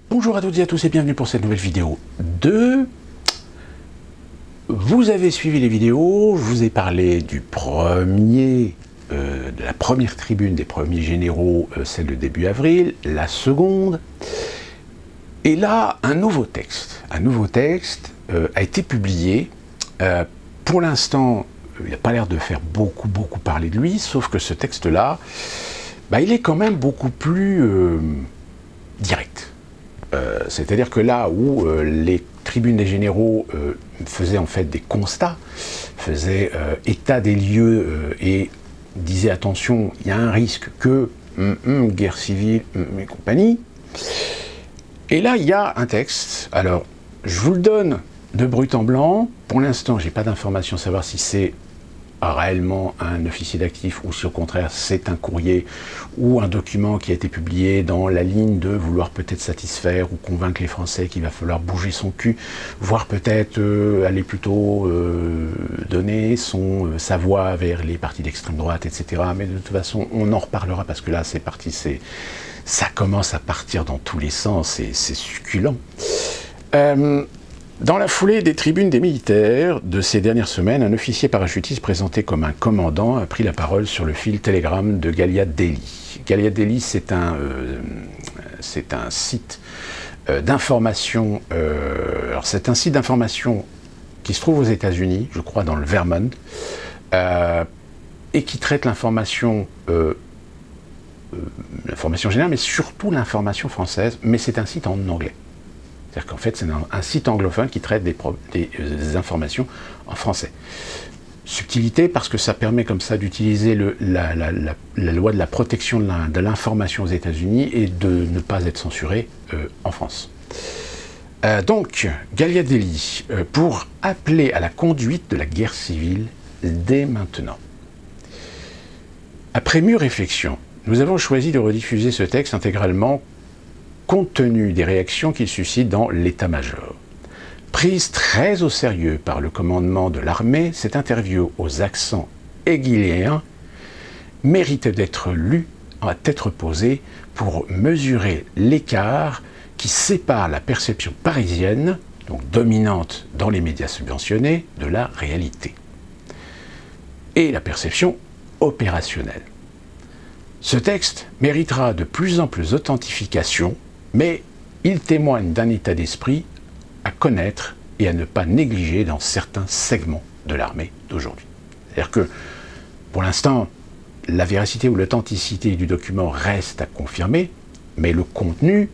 Bonjour à toutes et à tous et bienvenue pour cette nouvelle vidéo 2. Vous avez suivi les vidéos, je vous ai parlé du de la première tribune des premiers généraux, celle de début avril, la seconde. Et là, un nouveau texte a été publié. Pour l'instant, il n'a pas l'air de faire beaucoup parler de lui, sauf que ce texte-là, il est quand même beaucoup plus direct. C'est-à-dire que là où les tribunes des généraux faisaient en fait des constats, faisaient état des lieux et disaient attention, il y a un risque que guerre civile et compagnie. Et là, il y a un texte. Alors, je vous le donne de brut en blanc. Pour l'instant, je n'ai pas d'informations à savoir si c'est réellement un officier d'actif ou si au contraire c'est un courrier ou un document qui a été publié dans la ligne de vouloir peut-être satisfaire ou convaincre les Français qu'il va falloir bouger son cul, voire peut-être aller plutôt donner sa voix vers les partis d'extrême droite, etc. Mais de toute façon, on en reparlera parce que là, c'est parti, ça commence à partir dans tous les sens et c'est succulent. Dans la foulée des tribunes des militaires de ces dernières semaines, un officier parachutiste présenté comme un commandant a pris la parole sur le fil Telegram de Galia Daily. Galia Daily, c'est un site d'information. Alors c'est un site d'information qui se trouve aux États-Unis, je crois dans le Vermont, et qui traite l'information générale, mais surtout l'information française. Mais c'est un site en anglais. C'est-à-dire qu'en fait, c'est un site anglophone qui traite des informations en français. Subtilité, parce que ça permet comme ça d'utiliser la loi de la protection de l'information aux États-Unis et de ne pas être censuré en France. Donc, Galia Daily, pour appeler à la conduite de la guerre civile dès maintenant. Après mûre réflexion, nous avons choisi de rediffuser ce texte intégralement compte tenu des réactions qu'il suscite dans l'état-major. Prise très au sérieux par le commandement de l'armée, cette interview aux accents aiguiléens mérite d'être lue à tête reposée pour mesurer l'écart qui sépare la perception parisienne, donc dominante dans les médias subventionnés, de la réalité, et la perception opérationnelle. Ce texte méritera de plus en plus d'authentification, mais il témoigne d'un état d'esprit à connaître et à ne pas négliger dans certains segments de l'armée d'aujourd'hui. C'est-à-dire que, pour l'instant, la véracité ou l'authenticité du document reste à confirmer, mais le contenu,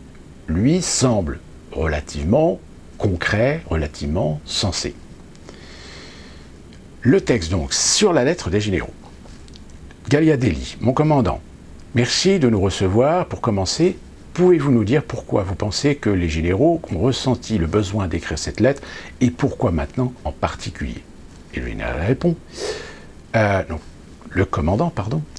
lui, semble relativement concret, relativement sensé. Le texte, donc, sur la lettre des généraux. Galia Daily, mon commandant, merci de nous recevoir. Pour commencer, pouvez-vous nous dire pourquoi vous pensez que les généraux ont ressenti le besoin d'écrire cette lettre et pourquoi maintenant en particulier? Et le général répond, le commandant,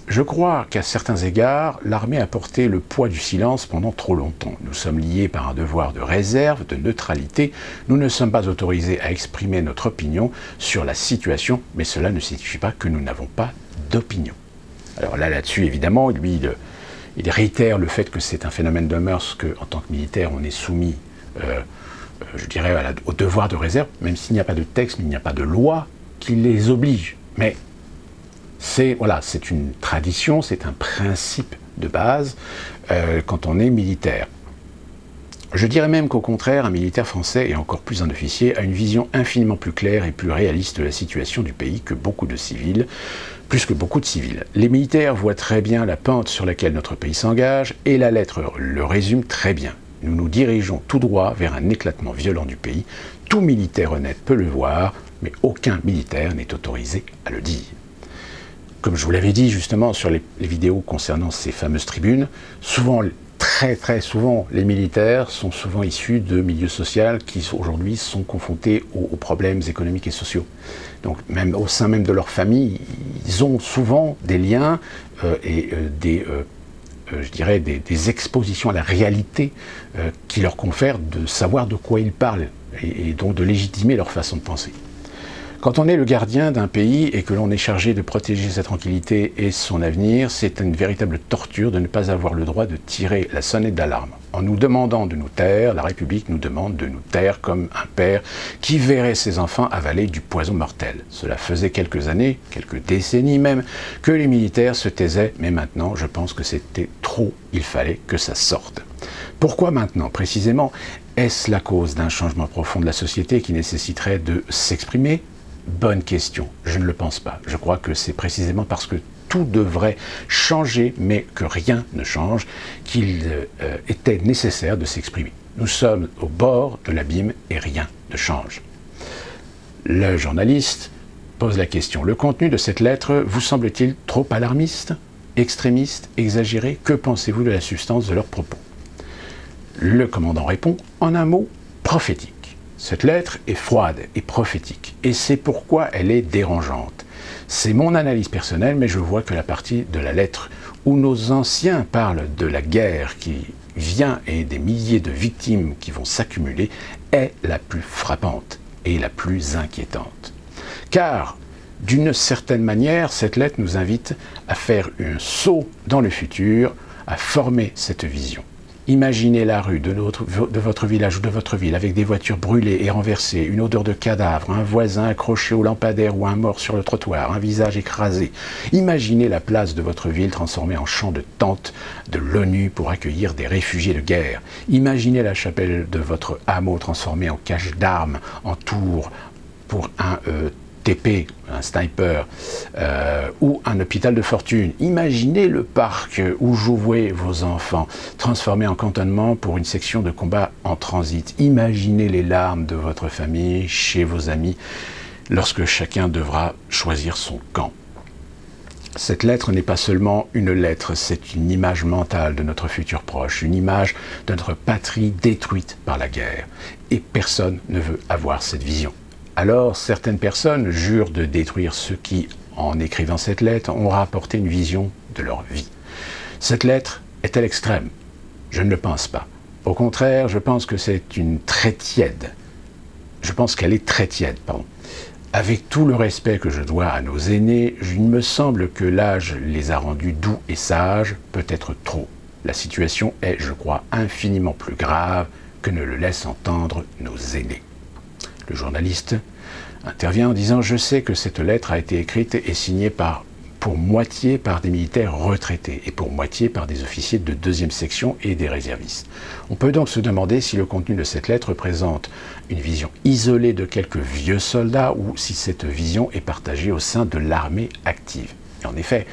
je crois qu'à certains égards, l'armée a porté le poids du silence pendant trop longtemps. Nous sommes liés par un devoir de réserve, de neutralité. Nous ne sommes pas autorisés à exprimer notre opinion sur la situation, mais cela ne signifie pas que nous n'avons pas d'opinion. Alors là-dessus, évidemment, lui, il réitère le fait que c'est un phénomène de mœurs, qu'en tant que militaire, on est soumis, je dirais, au devoir de réserve, même s'il n'y a pas de texte, mais il n'y a pas de loi qui les oblige. Mais c'est une tradition, c'est un principe de base quand on est militaire. Je dirais même qu'au contraire, un militaire français, et encore plus un officier, a une vision infiniment plus claire et plus réaliste de la situation du pays que beaucoup de civils, plus que beaucoup de civils. Les militaires voient très bien la pente sur laquelle notre pays s'engage, et la lettre le résume très bien. Nous nous dirigeons tout droit vers un éclatement violent du pays. Tout militaire honnête peut le voir, mais aucun militaire n'est autorisé à le dire. Comme je vous l'avais dit justement sur les vidéos concernant ces fameuses tribunes, très souvent, les militaires sont souvent issus de milieux sociaux qui aujourd'hui sont confrontés aux problèmes économiques et sociaux. Donc même au sein même de leur famille, ils ont souvent des liens et des expositions à la réalité qui leur confèrent de savoir de quoi ils parlent et donc de légitimer leur façon de penser. Quand on est le gardien d'un pays et que l'on est chargé de protéger sa tranquillité et son avenir, c'est une véritable torture de ne pas avoir le droit de tirer la sonnette d'alarme. En nous demandant de nous taire, la République nous demande de nous taire comme un père qui verrait ses enfants avaler du poison mortel. Cela faisait quelques années, quelques décennies même, que les militaires se taisaient, mais maintenant, je pense que c'était trop, il fallait que ça sorte. Pourquoi maintenant, précisément? Est-ce la cause d'un changement profond de la société qui nécessiterait de s'exprimer? Bonne question, je ne le pense pas. Je crois que c'est précisément parce que tout devrait changer, mais que rien ne change, qu'il était nécessaire de s'exprimer. Nous sommes au bord de l'abîme et rien ne change. Le journaliste pose la question. Le contenu de cette lettre vous semble-t-il trop alarmiste, extrémiste, exagéré? Que pensez-vous de la substance de leurs propos? Le commandant répond en un mot, prophétique. Cette lettre est froide et prophétique, et c'est pourquoi elle est dérangeante. C'est mon analyse personnelle, mais je vois que la partie de la lettre où nos anciens parlent de la guerre qui vient et des milliers de victimes qui vont s'accumuler est la plus frappante et la plus inquiétante. Car, d'une certaine manière, cette lettre nous invite à faire un saut dans le futur, à former cette vision. Imaginez la rue de votre village ou de votre ville avec des voitures brûlées et renversées, une odeur de cadavre, un voisin accroché au lampadaire ou un mort sur le trottoir, un visage écrasé. Imaginez la place de votre ville transformée en champ de tentes de l'ONU pour accueillir des réfugiés de guerre. Imaginez la chapelle de votre hameau transformée en cache d'armes, en tour pour un TP, un sniper, ou un hôpital de fortune. Imaginez le parc où jouaient vos enfants, transformé en cantonnement pour une section de combat en transit. Imaginez les larmes de votre famille, chez vos amis, lorsque chacun devra choisir son camp. Cette lettre n'est pas seulement une lettre, c'est une image mentale de notre futur proche, une image de notre patrie détruite par la guerre. Et personne ne veut avoir cette vision. Alors, certaines personnes jurent de détruire ceux qui, en écrivant cette lettre, ont rapporté une vision de leur vie. Cette lettre est-elle extrême? Je ne le pense pas. Au contraire, je pense que c'est une très tiède. Je pense qu'elle est très tiède, pardon. Avec tout le respect que je dois à nos aînés, il me semble que l'âge les a rendus doux et sages, peut-être trop. La situation est, je crois, infiniment plus grave que ne le laissent entendre nos aînés. Le journaliste intervient en disant « Je sais que cette lettre a été écrite et signée pour moitié par des militaires retraités et pour moitié par des officiers de deuxième section et des réservistes. On peut donc se demander si le contenu de cette lettre représente une vision isolée de quelques vieux soldats ou si cette vision est partagée au sein de l'armée active. » Et en effet,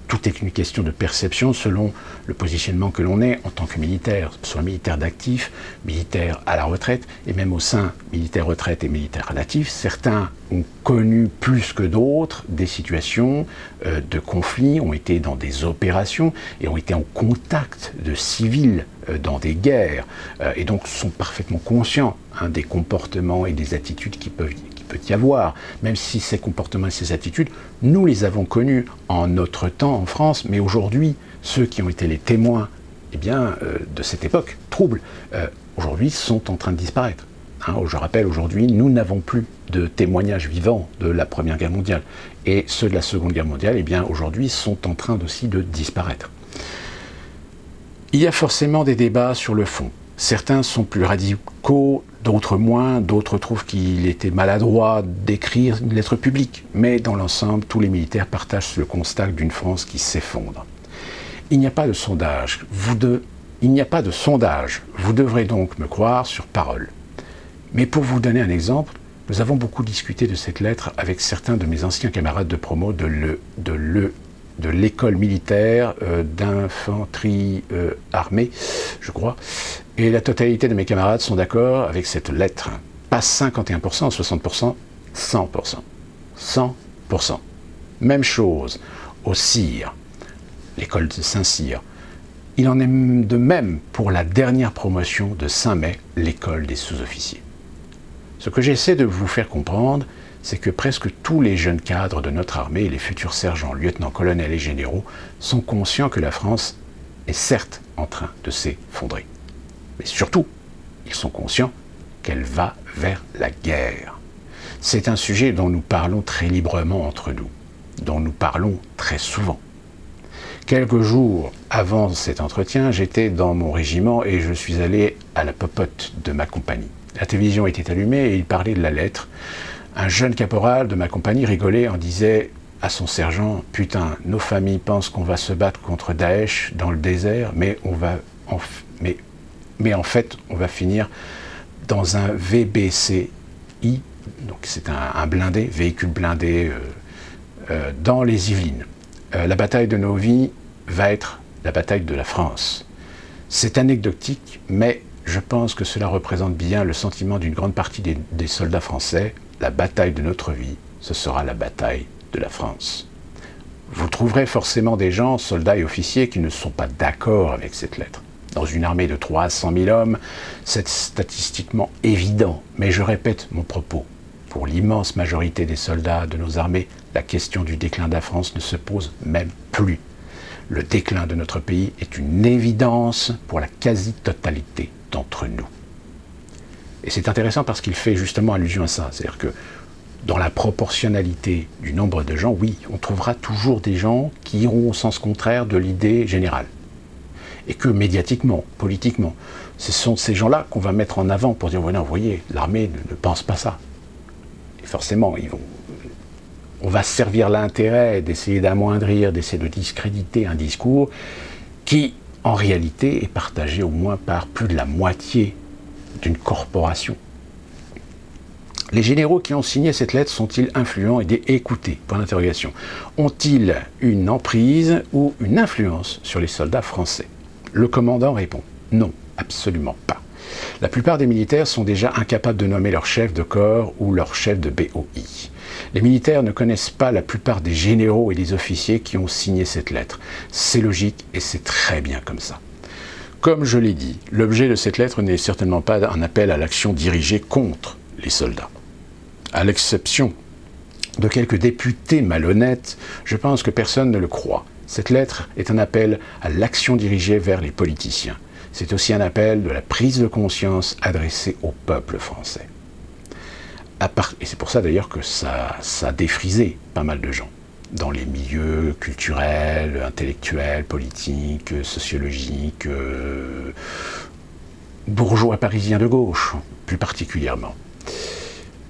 tout est une question de perception selon le positionnement que l'on est en tant que militaire, soit militaire d'actif, militaire à la retraite, et même au sein militaire retraite et militaire à l'actif, certains ont connu plus que d'autres des situations de conflit, ont été dans des opérations et ont été en contact de civils dans des guerres, et donc sont parfaitement conscients des comportements et des attitudes qui peut y avoir, même si ces comportements et ces attitudes, nous les avons connus en notre temps en France, mais aujourd'hui, ceux qui ont été les témoins de cette époque trouble, aujourd'hui sont en train de disparaître. Je rappelle, aujourd'hui, nous n'avons plus de témoignages vivants de la Première Guerre mondiale. Et ceux de la Seconde Guerre mondiale, aujourd'hui, sont en train aussi de disparaître. Il y a forcément des débats sur le fond. Certains sont plus radicaux, d'autres moins, d'autres trouvent qu'il était maladroit d'écrire une lettre publique. Mais dans l'ensemble, tous les militaires partagent le constat d'une France qui s'effondre. Il n'y a pas de sondage. Il n'y a pas de sondage. Vous devrez donc me croire sur parole. Mais pour vous donner un exemple, nous avons beaucoup discuté de cette lettre avec certains de mes anciens camarades de promo de l'école militaire d'infanterie armée, je crois. Et la totalité de mes camarades sont d'accord avec cette lettre. Pas 51%, 60%, 100%. 100%. Même chose au CIR, l'école de Saint-Cyr. Il en est de même pour la dernière promotion de Saint-May, l'école des sous-officiers. Ce que j'essaie de vous faire comprendre, c'est que presque tous les jeunes cadres de notre armée, les futurs sergents, lieutenants, colonels et généraux, sont conscients que la France est certes en train de s'effondrer. Mais surtout, ils sont conscients qu'elle va vers la guerre. C'est un sujet dont nous parlons très librement entre nous, dont nous parlons très souvent. Quelques jours avant cet entretien, j'étais dans mon régiment et je suis allé à la popote de ma compagnie. La télévision était allumée et il parlait de la lettre. Un jeune caporal de ma compagnie rigolait en disait à son sergent « Putain, nos familles pensent qu'on va se battre contre Daesh dans le désert, mais en fait, on va finir dans un VBCI, donc c'est un blindé, véhicule blindé dans les Yvelines. La bataille de nos vies va être la bataille de la France. C'est anecdotique, mais je pense que cela représente bien le sentiment d'une grande partie des soldats français. La bataille de notre vie, ce sera la bataille de la France. Vous trouverez forcément des gens, soldats et officiers, qui ne sont pas d'accord avec cette lettre. Dans une armée de 300 000 hommes, c'est statistiquement évident, mais je répète mon propos. Pour l'immense majorité des soldats de nos armées, la question du déclin de la France ne se pose même plus. Le déclin de notre pays est une évidence pour la quasi-totalité d'entre nous. Et c'est intéressant parce qu'il fait justement allusion à ça. C'est-à-dire que dans la proportionnalité du nombre de gens, oui, on trouvera toujours des gens qui iront au sens contraire de l'idée générale. Et que médiatiquement, politiquement, ce sont ces gens-là qu'on va mettre en avant pour dire, voilà, vous voyez, l'armée ne pense pas ça. Et forcément, on va servir l'intérêt d'essayer d'amoindrir, d'essayer de discréditer un discours qui, en réalité, est partagé au moins par plus de la moitié d'une corporation. Les généraux qui ont signé cette lettre sont-ils influents et écoutés? Point d'interrogation. Ont-ils une emprise ou une influence sur les soldats français? Le commandant répond non, absolument pas. La plupart des militaires sont déjà incapables de nommer leur chef de corps ou leur chef de BOI. Les militaires ne connaissent pas la plupart des généraux et des officiers qui ont signé cette lettre. C'est logique et c'est très bien comme ça. Comme je l'ai dit, l'objet de cette lettre n'est certainement pas un appel à l'action dirigée contre les soldats. À l'exception de quelques députés malhonnêtes, je pense que personne ne le croit. Cette lettre est un appel à l'action dirigée vers les politiciens. C'est aussi un appel de la prise de conscience adressée au peuple français. Et c'est pour ça d'ailleurs que ça a défrisé pas mal de gens dans les milieux culturels, intellectuels, politiques, sociologiques, bourgeois parisiens de gauche, plus particulièrement.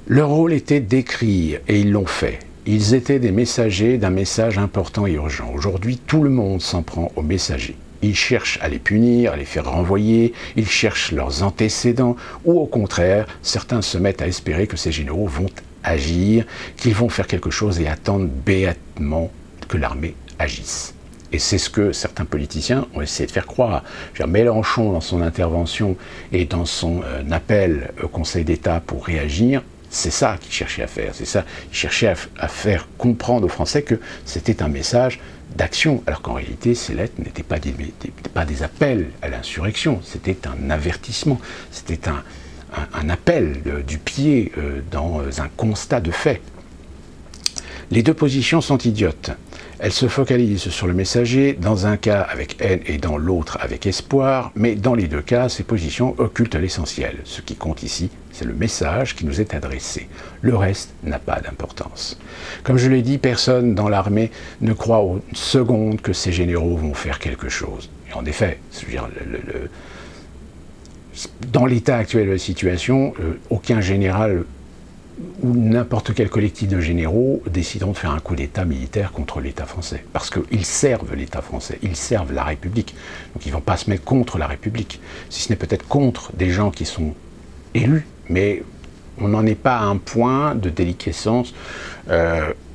Leur rôle était d'écrire, et ils l'ont fait. Ils étaient des messagers d'un message important et urgent. Aujourd'hui, tout le monde s'en prend aux messagers. Ils cherchent à les punir, à les faire renvoyer, ils cherchent leurs antécédents, ou au contraire, certains se mettent à espérer que ces généraux vont agir, qu'ils vont faire quelque chose et attendent béatement que l'armée agisse. Et c'est ce que certains politiciens ont essayé de faire croire. Mélenchon, dans son intervention et dans son appel au Conseil d'État pour réagir, c'est ça qu'il cherchait à faire, c'est ça, il cherchait à faire comprendre aux Français que c'était un message d'action, alors qu'en réalité, ces lettres n'étaient pas des appels à l'insurrection, c'était un avertissement, c'était un appel du pied dans un constat de fait. Les deux positions sont idiotes. Elles se focalisent sur le messager, dans un cas avec haine et dans l'autre avec espoir, mais dans les deux cas, ces positions occultent l'essentiel. Ce qui compte ici, c'est le message qui nous est adressé. Le reste n'a pas d'importance. Comme je l'ai dit, personne dans l'armée ne croit une seconde que ces généraux vont faire quelque chose. Et en effet, dans l'état actuel de la situation, aucun général ou n'importe quel collectif de généraux décideront de faire un coup d'État militaire contre l'État français. Parce qu'ils servent l'État français, ils servent la République. Donc ils ne vont pas se mettre contre la République, si ce n'est peut-être contre des gens qui sont élus, mais on n'en est pas à un point de déliquescence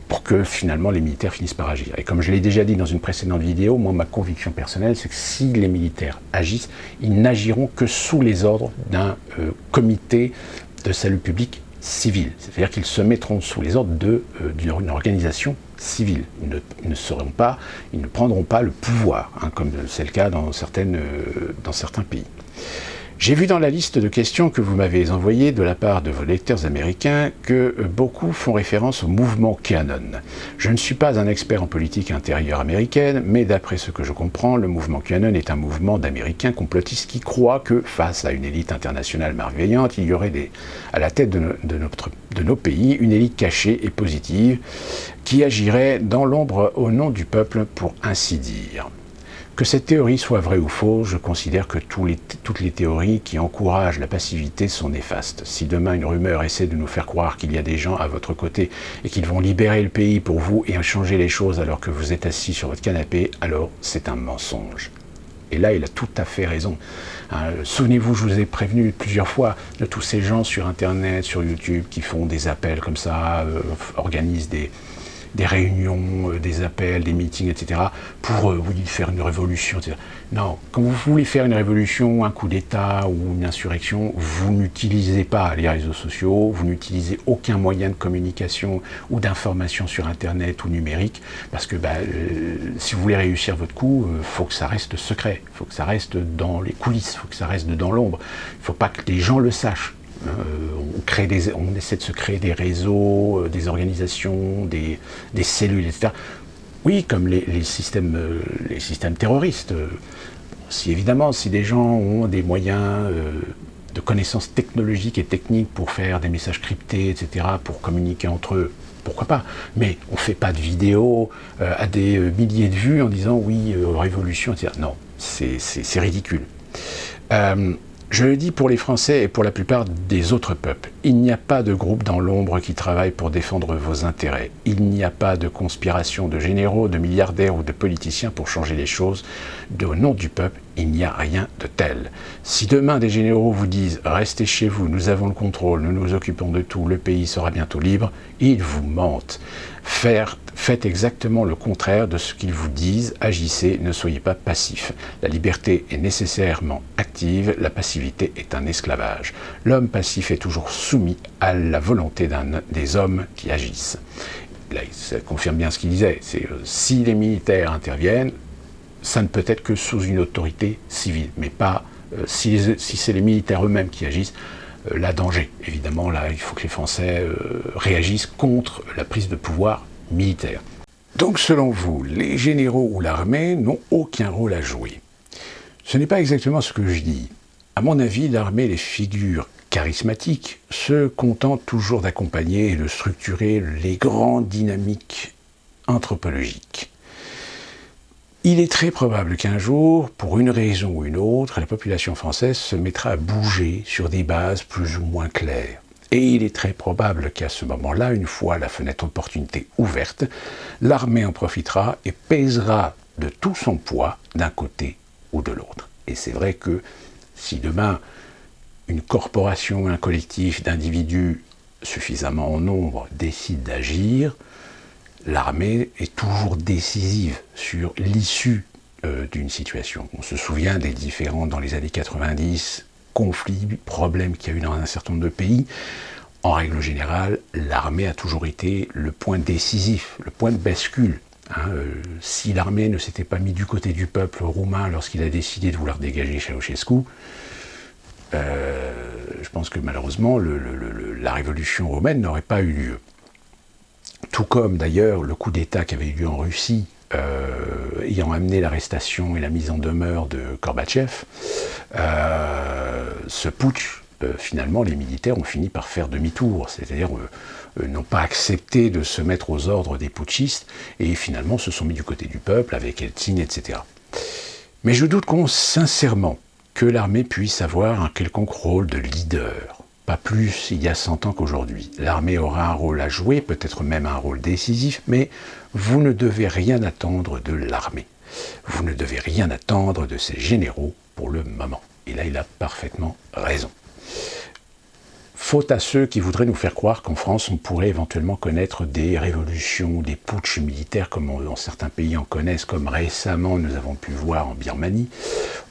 pour que finalement les militaires finissent par agir. Et comme je l'ai déjà dit dans une précédente vidéo, moi ma conviction personnelle, c'est que si les militaires agissent, ils n'agiront que sous les ordres d'un comité de salut public civil, c'est-à-dire qu'ils se mettront sous les ordres d'une organisation civile. Ils ne prendront pas le pouvoir, comme c'est le cas dans certains pays. J'ai vu dans la liste de questions que vous m'avez envoyées de la part de vos lecteurs américains que beaucoup font référence au mouvement QAnon. Je ne suis pas un expert en politique intérieure américaine, mais d'après ce que je comprends, le mouvement QAnon est un mouvement d'Américains complotistes qui croient que, face à une élite internationale malveillante, il y aurait à la tête de nos pays une élite cachée et positive qui agirait dans l'ombre au nom du peuple, pour ainsi dire. Que cette théorie soit vraie ou fausse, je considère que toutes les théories qui encouragent la passivité sont néfastes. Si demain une rumeur essaie de nous faire croire qu'il y a des gens à votre côté et qu'ils vont libérer le pays pour vous et changer les choses alors que vous êtes assis sur votre canapé, alors c'est un mensonge. Et là, il a tout à fait raison. Souvenez-vous, je vous ai prévenu plusieurs fois de tous ces gens sur Internet, sur YouTube, qui font des appels comme ça, organisent des réunions, des appels, des meetings, etc., pour faire une révolution, etc. Non, quand vous voulez faire une révolution, un coup d'État ou une insurrection, vous n'utilisez pas les réseaux sociaux, vous n'utilisez aucun moyen de communication ou d'information sur Internet ou numérique, parce que si vous voulez réussir votre coup, il faut que ça reste secret, il faut que ça reste dans les coulisses, il faut que ça reste dans l'ombre, il ne faut pas que les gens le sachent. On essaie de se créer des réseaux, des organisations, des cellules, etc. Oui, comme les systèmes terroristes. Si des gens ont des moyens de connaissances technologiques et techniques pour faire des messages cryptés, etc., pour communiquer entre eux, pourquoi pas? Mais on ne fait pas de vidéos à des milliers de vues en disant oui, révolution, etc. Non, c'est ridicule. Je le dis pour les Français et pour la plupart des autres peuples. Il n'y a pas de groupe dans l'ombre qui travaille pour défendre vos intérêts. Il n'y a pas de conspiration de généraux, de milliardaires ou de politiciens pour changer les choses. Au nom du peuple, il n'y a rien de tel. Si demain des généraux vous disent « Restez chez vous, nous avons le contrôle, nous nous occupons de tout, le pays sera bientôt libre », ils vous mentent. Faites exactement le contraire de ce qu'ils vous disent, agissez, ne soyez pas passifs. La liberté est nécessairement active, la passivité est un esclavage. L'homme passif est toujours soumis à la volonté des hommes qui agissent. Là, ça confirme bien ce qu'il disait, si les militaires interviennent, ça ne peut être que sous une autorité civile, mais pas si c'est les militaires eux-mêmes qui agissent. Là, danger. Évidemment, là, il faut que les Français réagissent contre la prise de pouvoir militaire. Donc, selon vous, les généraux ou l'armée n'ont aucun rôle à jouer. Ce n'est pas exactement ce que je dis. À mon avis, l'armée, les figures charismatiques, se contentent toujours d'accompagner et de structurer les grandes dynamiques anthropologiques. Il est très probable qu'un jour, pour une raison ou une autre, la population française se mettra à bouger sur des bases plus ou moins claires. Et il est très probable qu'à ce moment-là, une fois la fenêtre d'opportunité ouverte, l'armée en profitera et pèsera de tout son poids d'un côté ou de l'autre. Et c'est vrai que si demain, une corporation, un collectif d'individus suffisamment en nombre décide d'agir, l'armée est toujours décisive sur l'issue d'une situation. On se souvient des différents, dans les années 90, conflits, problèmes qu'il y a eu dans un certain nombre de pays. En règle générale, l'armée a toujours été le point décisif, le point de bascule. Si l'armée ne s'était pas mise du côté du peuple roumain lorsqu'il a décidé de vouloir dégager Ceausescu, je pense que malheureusement, la révolution roumaine n'aurait pas eu lieu. Tout comme d'ailleurs le coup d'État qui avait eu lieu en Russie, ayant amené l'arrestation et la mise en demeure de Gorbatchev, ce putsch, finalement les militaires ont fini par faire demi-tour, c'est-à-dire n'ont pas accepté de se mettre aux ordres des putschistes et finalement se sont mis du côté du peuple avec Eltsine, etc. Mais je doute sincèrement que l'armée puisse avoir un quelconque rôle de leader. Pas plus il y a 100 ans qu'aujourd'hui. L'armée aura un rôle à jouer, peut-être même un rôle décisif, mais vous ne devez rien attendre de l'armée. Vous ne devez rien attendre de ses généraux pour le moment. Et là, il a parfaitement raison. Faute à ceux qui voudraient nous faire croire qu'en France, on pourrait éventuellement connaître des révolutions, des putschs militaires, comme dans certains pays en connaissent, comme récemment nous avons pu voir en Birmanie.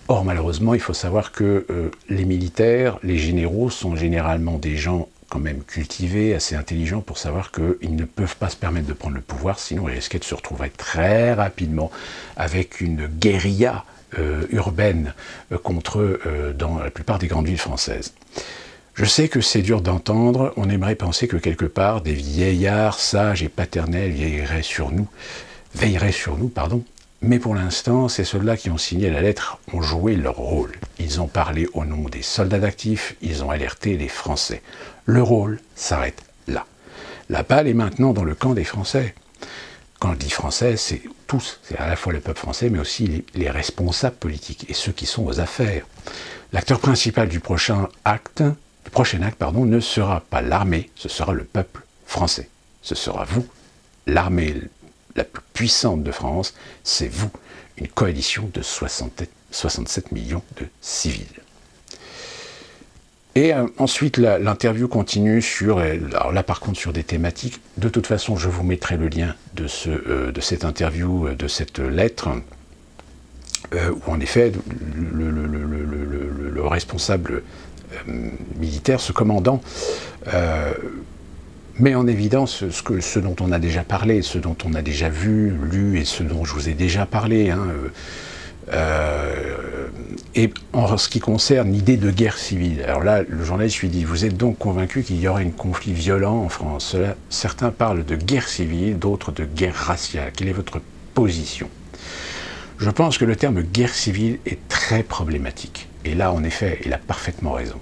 Or, malheureusement, il faut savoir que les militaires, les généraux sont généralement des gens quand même cultivés, assez intelligents pour savoir qu'ils ne peuvent pas se permettre de prendre le pouvoir, sinon ils risquaient de se retrouver très rapidement avec une guérilla urbaine contre eux dans la plupart des grandes villes françaises. Je sais que c'est dur d'entendre, on aimerait penser que quelque part, des vieillards sages et paternels veilleraient sur nous, mais pour l'instant, ces soldats qui ont signé la lettre ont joué leur rôle. Ils ont parlé au nom des soldats d'actifs, ils ont alerté les Français. Le rôle s'arrête là. La balle est maintenant dans le camp des Français. Quand je dis Français, c'est tous, c'est à la fois le peuple français, mais aussi les responsables politiques et ceux qui sont aux affaires. L'acteur principal du prochain acte, ne sera pas l'armée, ce sera le peuple français. Ce sera vous, l'armée la plus puissante de France, c'est vous, une coalition de 67 millions de civils. Et ensuite, l'interview continue alors là par contre sur des thématiques. De toute façon, je vous mettrai le lien de cette interview, de cette lettre, où en effet, le responsable militaire, ce commandant, met en évidence ce dont on a déjà parlé, ce dont on a déjà vu, lu, et ce dont je vous ai déjà parlé, et en ce qui concerne l'idée de guerre civile. Alors là, le journaliste lui dit « Vous êtes donc convaincu qu'il y aurait un conflit violent en France ?» Certains parlent de guerre civile, d'autres de guerre raciale. Quelle est votre position? Je pense que le terme guerre civile est très problématique. Et là, en effet, il a parfaitement raison.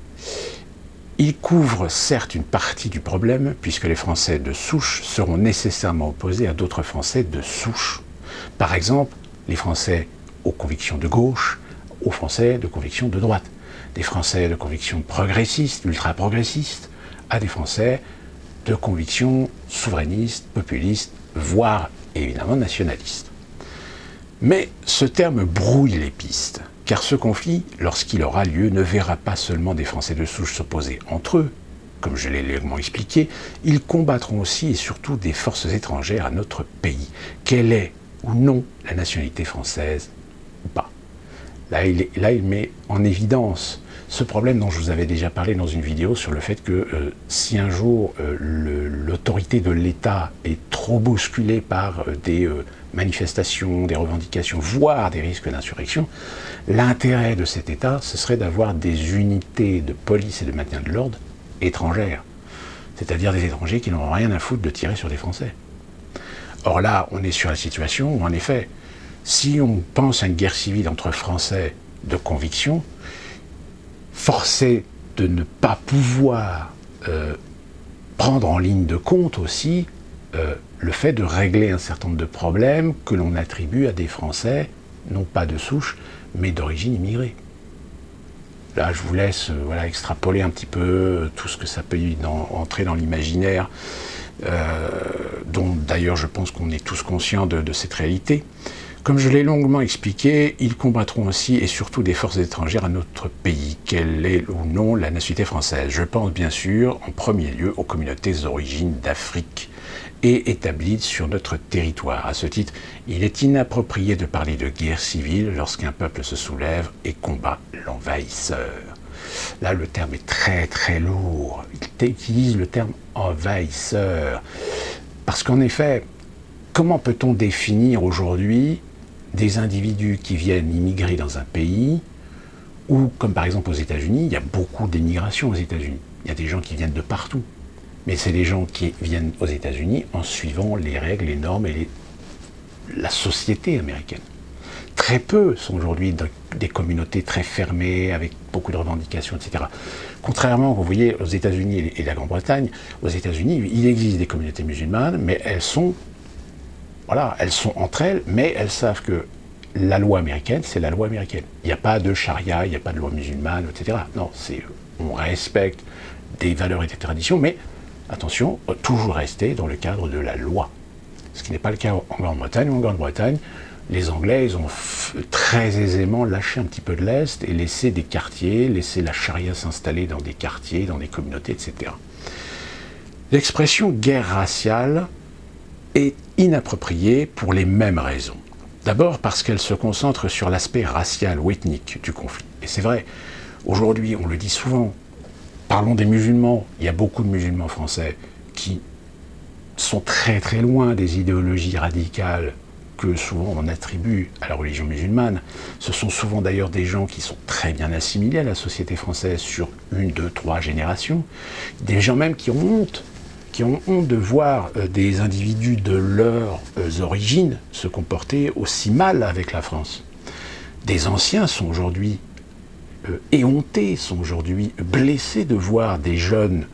Il couvre certes une partie du problème, puisque les Français de souche seront nécessairement opposés à d'autres Français de souche. Par exemple, les Français aux convictions de gauche, aux Français de convictions de droite. Des Français de convictions progressistes, ultra-progressistes, à des Français de convictions souverainistes, populistes, voire évidemment nationalistes. Mais ce terme brouille les pistes, car ce conflit, lorsqu'il aura lieu, ne verra pas seulement des Français de souche s'opposer entre eux. Comme je l'ai longuement expliqué, ils combattront aussi et surtout des forces étrangères à notre pays. Quelle est ou non la nationalité française ou pas. Là, il met en évidence ce problème dont je vous avais déjà parlé dans une vidéo sur le fait que si un jour l'autorité de l'État est trop bousculée par des manifestations, des revendications, voire des risques d'insurrection, l'intérêt de cet État, ce serait d'avoir des unités de police et de maintien de l'ordre étrangères, c'est-à-dire des étrangers qui n'auront rien à foutre de tirer sur des Français. Or là, on est sur la situation où, en effet, si on pense à une guerre civile entre Français de conviction, forcé de ne pas pouvoir prendre en ligne de compte aussi le fait de régler un certain nombre de problèmes que l'on attribue à des Français, non pas de souche, mais d'origine immigrée. Là, je vous laisse extrapoler un petit peu tout ce que ça peut entrer dans l'imaginaire, dont d'ailleurs je pense qu'on est tous conscients de cette réalité. Comme je l'ai longuement expliqué, ils combattront aussi et surtout des forces étrangères à notre pays, quelle est ou non la nationalité française. Je pense bien sûr en premier lieu aux communautés d'origine d'Afrique et établies sur notre territoire. À ce titre, il est inapproprié de parler de guerre civile lorsqu'un peuple se soulève et combat l'envahisseur. Là, le terme est très très lourd. Il utilise le terme envahisseur. Parce qu'en effet, comment peut-on définir aujourd'hui des individus qui viennent immigrer dans un pays, ou comme par exemple aux États-Unis, il y a beaucoup d'immigration aux États-Unis. Il y a des gens qui viennent de partout. Mais c'est des gens qui viennent aux États-Unis en suivant les règles, les normes et la société américaine. Très peu sont aujourd'hui des communautés très fermées, avec beaucoup de revendications, etc. Contrairement, vous voyez, aux États-Unis et la Grande-Bretagne, aux États-Unis, il existe des communautés musulmanes, mais elles sont entre elles, mais elles savent que la loi américaine, c'est la loi américaine. Il n'y a pas de charia, il n'y a pas de loi musulmane, etc. Non, on respecte des valeurs et des traditions, mais attention, toujours rester dans le cadre de la loi. Ce qui n'est pas le cas en Grande-Bretagne. En Grande-Bretagne, les Anglais, ils ont très aisément lâché un petit peu de l'Est et laissé des quartiers, laissé la charia s'installer dans des quartiers, dans des communautés, etc. L'expression guerre raciale est inappropriée pour les mêmes raisons. D'abord parce qu'elle se concentre sur l'aspect racial ou ethnique du conflit. Et c'est vrai, aujourd'hui, on le dit souvent, parlons des musulmans, il y a beaucoup de musulmans français qui sont très très loin des idéologies radicales que souvent on attribue à la religion musulmane. Ce sont souvent d'ailleurs des gens qui sont très bien assimilés à la société française sur 1, 2, 3 générations. Des gens même qui ont honte de voir des individus de leurs origines se comporter aussi mal avec la France. Des anciens sont aujourd'hui éhontés, sont aujourd'hui blessés de voir des jeunes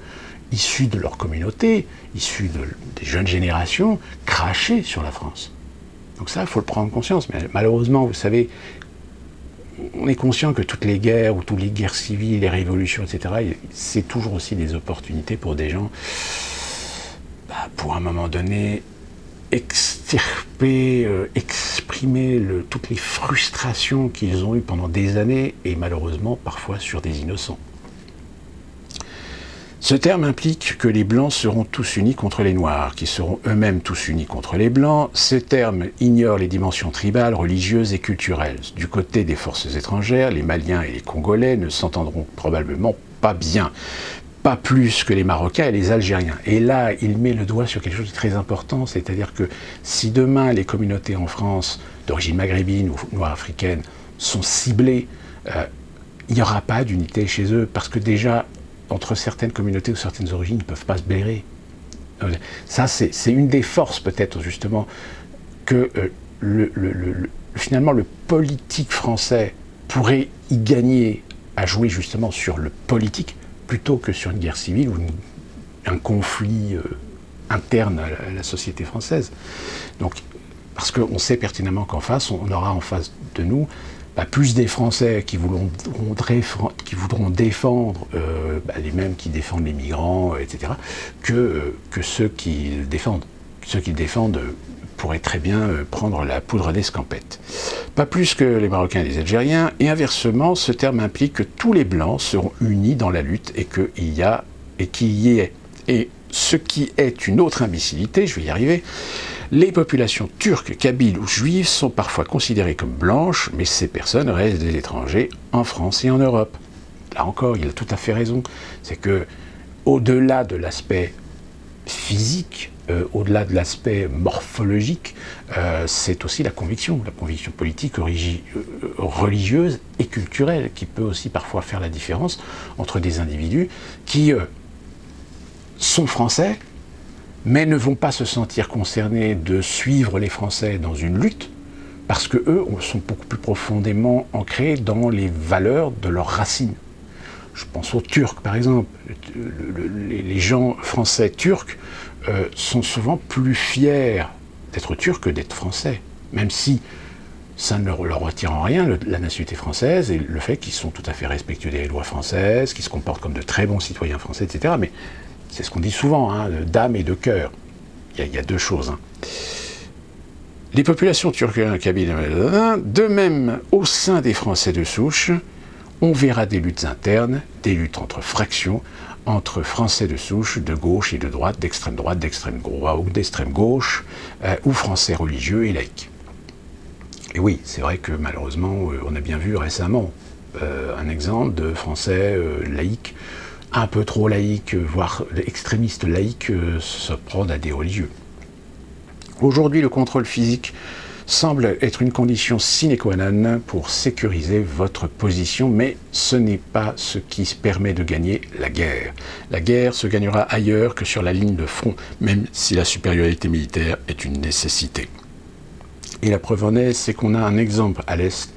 issus de leur communauté, issus des jeunes générations, cracher sur la France. Donc ça, il faut le prendre conscience. Mais malheureusement, vous savez, on est conscient que toutes les guerres, ou toutes les guerres civiles, les révolutions, etc., c'est toujours aussi des opportunités pour des gens, pour un moment donné, extirper, exprimer toutes les frustrations qu'ils ont eues pendant des années, et malheureusement, parfois sur des innocents. Ce terme implique que les Blancs seront tous unis contre les Noirs, qui seront eux-mêmes tous unis contre les Blancs. Ce terme ignore les dimensions tribales, religieuses et culturelles. Du côté des forces étrangères, les Maliens et les Congolais ne s'entendront probablement pas bien. Pas plus que les Marocains et les Algériens. Et là, il met le doigt sur quelque chose de très important, c'est-à-dire que si demain les communautés en France d'origine maghrébine ou noire africaine sont ciblées, il n'y aura pas d'unité chez eux, parce que déjà, entre certaines communautés ou certaines origines, ils ne peuvent pas se blairer. Ça, c'est une des forces, peut-être, justement, que finalement, le politique français pourrait y gagner à jouer, justement, sur le politique, plutôt que sur une guerre civile ou un conflit interne à la société française. Donc, parce qu'on sait pertinemment qu'en face, on aura en face de nous plus des Français qui voudront défendre les mêmes qui défendent les migrants, etc., que ceux qui le défendent. Ceux qui le défendent pourraient très bien prendre la poudre d'escampette. Pas plus que les Marocains et les Algériens, et inversement, ce terme implique que tous les Blancs seront unis dans la lutte et qu'il y ait. Et ce qui est une autre imbécilité, je vais y arriver, les populations turques, kabyles ou juives sont parfois considérées comme blanches, mais ces personnes restent des étrangers en France et en Europe. Là encore, il a tout à fait raison. C'est que, au-delà de l'aspect physique, au-delà de l'aspect morphologique, c'est aussi la conviction politique, religieuse et culturelle, qui peut aussi parfois faire la différence entre des individus qui sont français, mais ne vont pas se sentir concernés de suivre les Français dans une lutte, parce qu'eux sont beaucoup plus profondément ancrés dans les valeurs de leurs racines. Je pense aux Turcs, par exemple. Les gens français turcs sont souvent plus fiers d'être turcs que d'être français, même si ça ne leur retire en rien la nationalité française et le fait qu'ils sont tout à fait respectueux des lois françaises, qu'ils se comportent comme de très bons citoyens français, etc. Mais c'est ce qu'on dit souvent, d'âme et de cœur. Il y a deux choses. Les populations turques, kabyles, de même au sein des Français de souche, on verra des luttes internes, des luttes entre fractions, entre Français de souche, de gauche et de droite, d'extrême droite, d'extrême droite ou d'extrême gauche, ou Français religieux et laïcs. Et oui, c'est vrai que malheureusement, on a bien vu récemment un exemple de Français laïcs, un peu trop laïques, voire extrémistes laïques, se prendre à des religieux. Aujourd'hui, le contrôle physique semble être une condition sine qua non pour sécuriser votre position, mais ce n'est pas ce qui se permet de gagner la guerre. La guerre se gagnera ailleurs que sur la ligne de front, même si la supériorité militaire est une nécessité. Et la preuve en est, c'est qu'on a un exemple à l'Est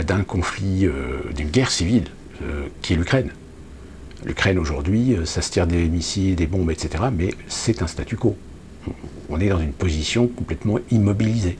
d'un conflit, d'une guerre civile, qui est l'Ukraine. L'Ukraine aujourd'hui, ça se tire des missiles, des bombes, etc., mais c'est un statu quo. On est dans une position complètement immobilisée.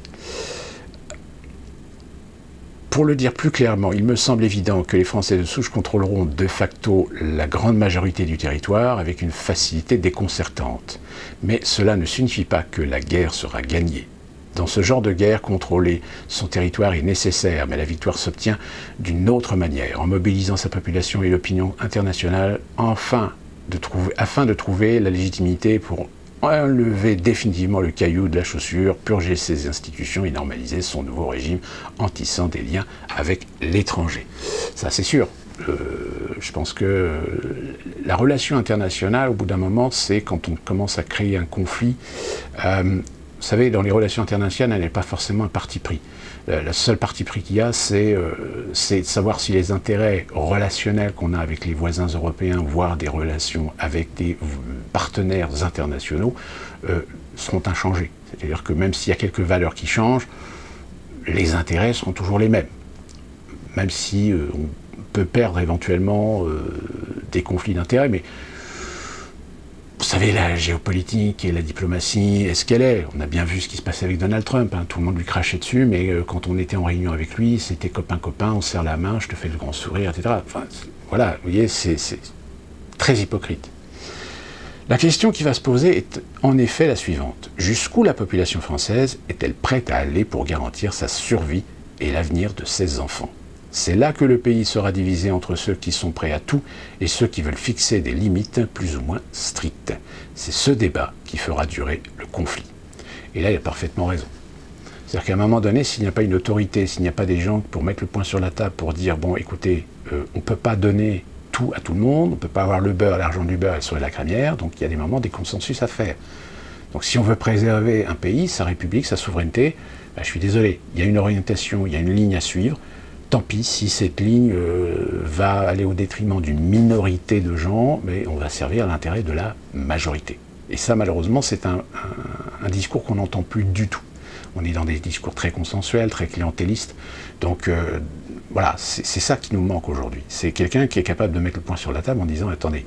Pour le dire plus clairement, il me semble évident que les Français de souche contrôleront de facto la grande majorité du territoire avec une facilité déconcertante. Mais cela ne signifie pas que la guerre sera gagnée. Dans ce genre de guerre, contrôler son territoire est nécessaire, mais la victoire s'obtient d'une autre manière, en mobilisant sa population et l'opinion internationale afin de trouver la légitimité pour enlever définitivement le caillou de la chaussure, purger ses institutions et normaliser son nouveau régime en tissant des liens avec l'étranger. Ça, c'est sûr. Je pense que la relation internationale, au bout d'un moment, c'est quand on commence à créer un conflit, savez, dans les relations internationales, elle n'est pas forcément un parti pris. Le seul parti pris qu'il y a, c'est de savoir si les intérêts relationnels qu'on a avec les voisins européens, voire des relations avec des partenaires internationaux, seront inchangés. C'est-à-dire que même s'il y a quelques valeurs qui changent, les intérêts seront toujours les mêmes. Même si on peut perdre éventuellement des conflits d'intérêts, mais vous savez, la géopolitique et la diplomatie, est-ce qu'elle est? On a bien vu ce qui se passait avec Donald Trump, hein. Tout le monde lui crachait dessus, mais quand on était en réunion avec lui, c'était copain-copain, on serre la main, je te fais le grand sourire, etc. Enfin, voilà, vous voyez, c'est très hypocrite. La question qui va se poser est en effet la suivante. Jusqu'où la population française est-elle prête à aller pour garantir sa survie et l'avenir de ses enfants? C'est là que le pays sera divisé entre ceux qui sont prêts à tout et ceux qui veulent fixer des limites plus ou moins strictes. C'est ce débat qui fera durer le conflit. Et là, il a parfaitement raison. C'est-à-dire qu'à un moment donné, s'il n'y a pas une autorité, s'il n'y a pas des gens pour mettre le point sur la table, pour dire, bon, écoutez, on ne peut pas donner tout à tout le monde, on ne peut pas avoir le beurre, l'argent du beurre et sur la crémière, donc il y a des moments, des consensus à faire. Donc si on veut préserver un pays, sa république, sa souveraineté, ben, je suis désolé, il y a une orientation, il y a une ligne à suivre. Tant pis si cette ligne va aller au détriment d'une minorité de gens, mais on va servir l'intérêt de la majorité. Et ça, malheureusement, c'est un discours qu'on n'entend plus du tout. On est dans des discours très consensuels, très clientélistes. Donc voilà, c'est ça qui nous manque aujourd'hui. C'est quelqu'un qui est capable de mettre le point sur la table en disant, attendez,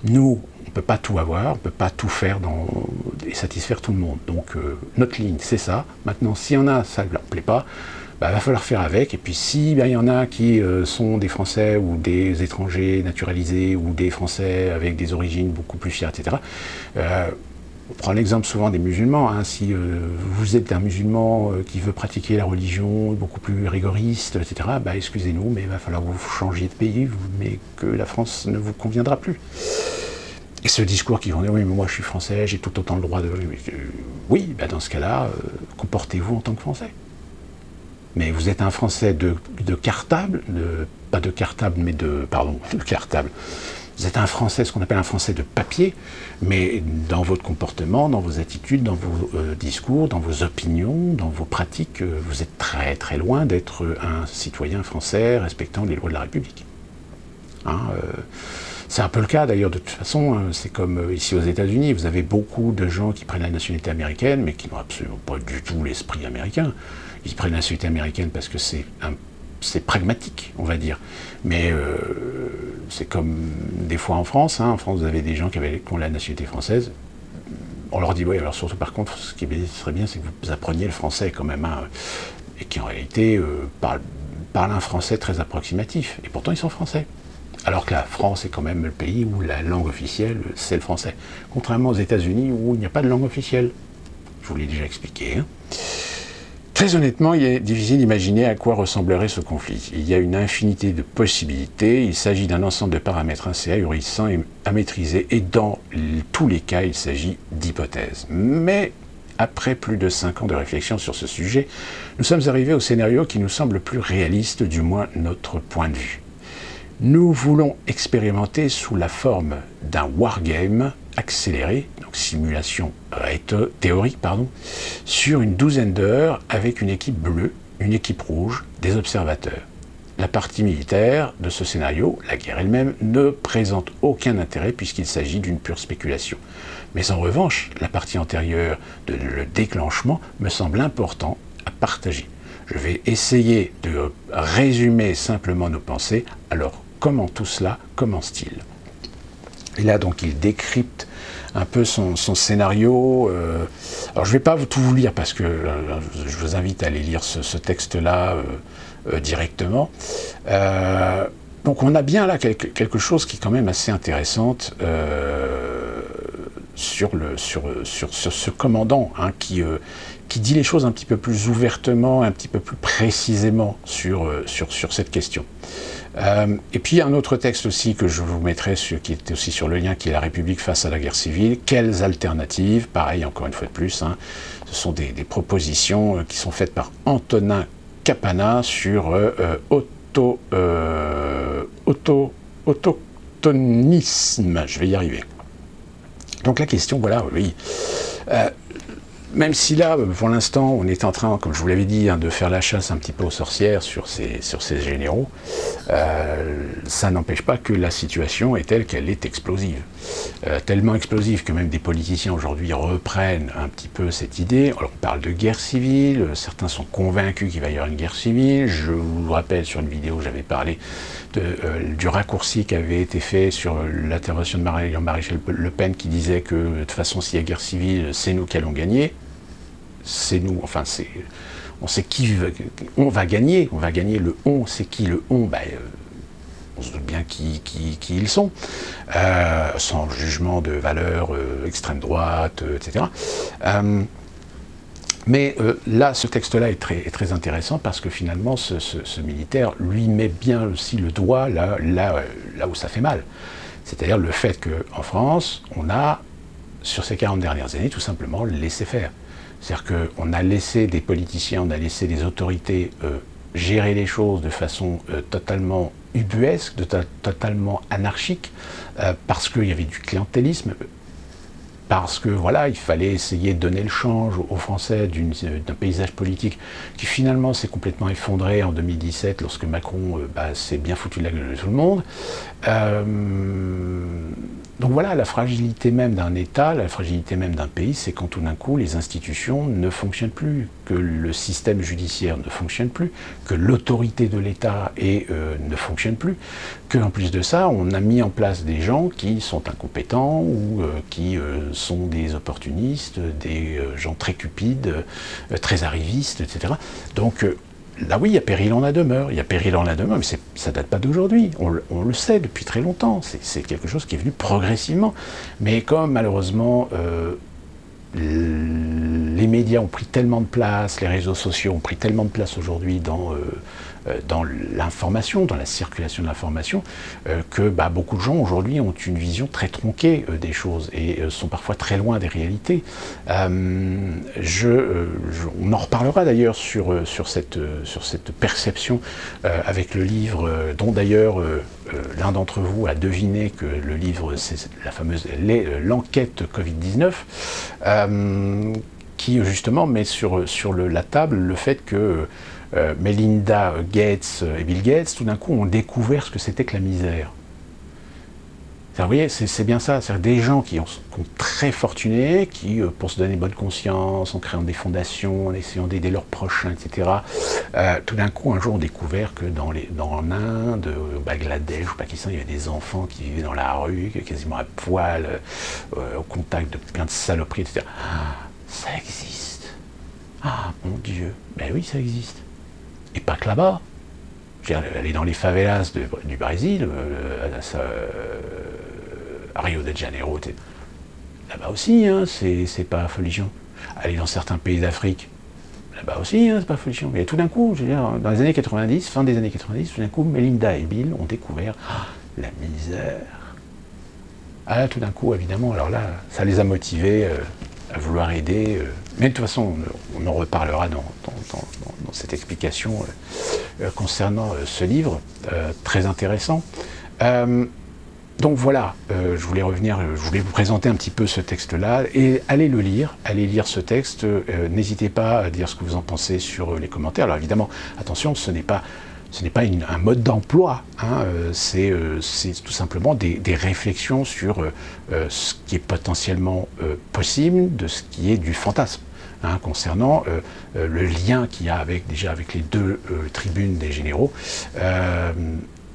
nous, on ne peut pas tout avoir, on ne peut pas tout faire et satisfaire tout le monde. Donc notre ligne, c'est ça. Maintenant, s'il y en a, ça ne leur plaît pas, bah, va falloir faire avec. Et puis si il y en a qui sont des Français ou des étrangers naturalisés ou des Français avec des origines beaucoup plus fières, etc., on prend l'exemple souvent des musulmans. Hein. Si vous êtes un musulman qui veut pratiquer la religion beaucoup plus rigoriste, etc., bah, excusez-nous, mais il va falloir que vous changiez de pays, mais que la France ne vous conviendra plus. Et ce discours qui vont dire, oui, mais moi je suis français, j'ai tout autant le droit de... Oui, bah, dans ce cas-là, comportez-vous en tant que Français. Mais vous êtes un Français de cartable, pas de cartable, mais de cartable. Vous êtes un Français, ce qu'on appelle un Français de papier, mais dans votre comportement, dans vos attitudes, dans vos discours, dans vos opinions, dans vos pratiques, vous êtes très très loin d'être un citoyen français respectant les lois de la République. Hein, c'est un peu le cas d'ailleurs de toute façon, hein, c'est comme ici aux États-Unis, vous avez beaucoup de gens qui prennent la nationalité américaine, mais qui n'ont absolument pas du tout l'esprit américain. Ils prennent la nationalité américaine parce que c'est pragmatique, on va dire. Mais c'est comme des fois en France. Hein. En France, vous avez des gens qui ont la nationalité française. On leur dit, oui, alors surtout par contre, ce qui serait bien, c'est que vous appreniez le français quand même. Hein, et qui en réalité parlent un français très approximatif. Et pourtant, ils sont français. Alors que la France est quand même le pays où la langue officielle, c'est le français. Contrairement aux États-Unis où il n'y a pas de langue officielle. Je vous l'ai déjà expliqué. Hein. Très honnêtement, il est difficile d'imaginer à quoi ressemblerait ce conflit. Il y a une infinité de possibilités, il s'agit d'un ensemble de paramètres assez ahurissants à maîtriser, et dans tous les cas, il s'agit d'hypothèses. Mais, après plus de 5 ans de réflexion sur ce sujet, nous sommes arrivés au scénario qui nous semble le plus réaliste, du moins notre point de vue. Nous voulons expérimenter sous la forme d'un wargame accéléré, donc simulation théorique, sur une douzaine d'heures avec une équipe bleue, une équipe rouge, des observateurs. La partie militaire de ce scénario, la guerre elle-même, ne présente aucun intérêt puisqu'il s'agit d'une pure spéculation. Mais en revanche, la partie antérieure, le déclenchement, me semble important à partager. Je vais essayer de résumer simplement nos pensées. Alors, comment tout cela commence-t-il ? Et là, donc, il décrypte un peu son scénario. Alors, je ne vais pas tout vous lire parce que je vous invite à aller lire ce texte-là directement. Donc, on a bien là quelque chose qui est quand même assez intéressante sur ce commandant hein, qui dit les choses un petit peu plus ouvertement, un petit peu plus précisément sur cette question. Et puis un autre texte aussi que je vous mettrai, qui est aussi sur le lien, qui est La République face à la guerre civile. Quelles alternatives? Pareil, encore une fois de plus, hein, ce sont des propositions qui sont faites par Antonin Capana sur autochtonisme. Je vais y arriver. Donc la question, voilà, oui. même si là, pour l'instant, on est en train, comme je vous l'avais dit, de faire la chasse un petit peu aux sorcières sur ces généraux, ça n'empêche pas que la situation est telle qu'elle est explosive. Tellement explosive que même des politiciens aujourd'hui reprennent un petit peu cette idée. Alors, on parle de guerre civile, certains sont convaincus qu'il va y avoir une guerre civile. Je vous rappelle, sur une vidéo, j'avais parlé du raccourci qui avait été fait sur l'intervention de Maréchal Le Pen qui disait que de toute façon, s'il y a guerre civile, c'est nous qui allons gagner. C'est nous, enfin, on sait qui on va gagner, le on, c'est qui le on, on se doute bien qui ils sont, sans jugement de valeur extrême droite, etc. Mais là, ce texte-là est très intéressant parce que finalement, ce militaire lui met bien aussi le doigt là où ça fait mal. C'est-à-dire le fait qu'en France, on a, sur ces 40 dernières années, tout simplement laissé faire. C'est-à-dire qu'on a laissé des politiciens, on a laissé des autorités gérer les choses de façon totalement ubuesque, totalement anarchique, parce qu'il y avait du clientélisme, parce que voilà, il fallait essayer de donner le change aux Français d'un paysage politique qui finalement s'est complètement effondré en 2017 lorsque Macron s'est bien foutu de la gueule de tout le monde. Donc voilà, la fragilité même d'un État, la fragilité même d'un pays, c'est quand tout d'un coup les institutions ne fonctionnent plus, que le système judiciaire ne fonctionne plus, que l'autorité de l'État ne fonctionne plus, qu'en plus de ça, on a mis en place des gens qui sont incompétents ou qui sont des opportunistes, des gens très cupides, très arrivistes, etc. Donc là oui, il y a péril en la demeure, mais ça date pas d'aujourd'hui, on le sait depuis très longtemps, c'est quelque chose qui est venu progressivement. Mais comme malheureusement les médias ont pris tellement de place, les réseaux sociaux ont pris tellement de place aujourd'hui dans l'information, dans la circulation de l'information, que beaucoup de gens aujourd'hui ont une vision très tronquée des choses et sont parfois très loin des réalités. On en reparlera d'ailleurs sur cette perception avec le livre dont d'ailleurs l'un d'entre vous a deviné que le livre, c'est la fameuse l'enquête Covid-19, qui justement met sur la table le fait que Melinda Gates et Bill Gates, tout d'un coup, ont découvert ce que c'était que la misère. Vous voyez, c'est bien ça. C'est des gens qui sont très fortunés, qui, pour se donner bonne conscience, en créant des fondations, en essayant d'aider leurs prochains, etc., tout d'un coup, un jour, ont découvert que dans l'Inde, au Bangladesh, au Pakistan, il y avait des enfants qui vivaient dans la rue, quasiment à poil, au contact de plein de saloperies, etc. Ça existe. Ah, mon Dieu. Ben oui, ça existe. Et pas que là-bas. Aller dans les favelas du Brésil, à Rio de Janeiro, là-bas aussi, hein, c'est pas folichon. Aller dans certains pays d'Afrique, là-bas aussi, hein, c'est pas folichon. Mais tout d'un coup, je veux dire, dans les années 90, fin des années 90, tout d'un coup, Melinda et Bill ont découvert la misère. Ah là, tout d'un coup, évidemment, alors là, ça les a motivés à vouloir aider. Mais de toute façon, on en reparlera dans cette explication concernant ce livre, très intéressant. Donc voilà, je voulais vous présenter un petit peu ce texte-là, et allez lire ce texte, n'hésitez pas à dire ce que vous en pensez sur les commentaires. Alors évidemment, attention, ce n'est pas un mode d'emploi, hein, c'est tout simplement des réflexions sur ce qui est potentiellement possible, de ce qui est du fantasme. Hein, concernant le lien qu'il y a avec les deux tribunes des généraux.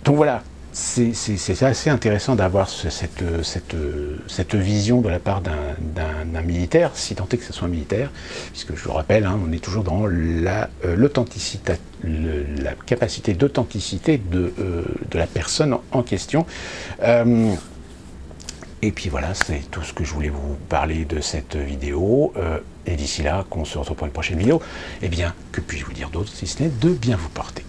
Donc voilà, c'est assez intéressant d'avoir cette vision de la part d'un militaire, si tant est que ce soit un militaire, puisque je le rappelle, hein, on est toujours dans l'authenticité, la capacité d'authenticité de la personne en question. Et puis voilà, c'est tout ce que je voulais vous parler de cette vidéo. Et d'ici là, qu'on se retrouve pour une prochaine vidéo, eh bien, que puis-je vous dire d'autre si ce n'est de bien vous porter.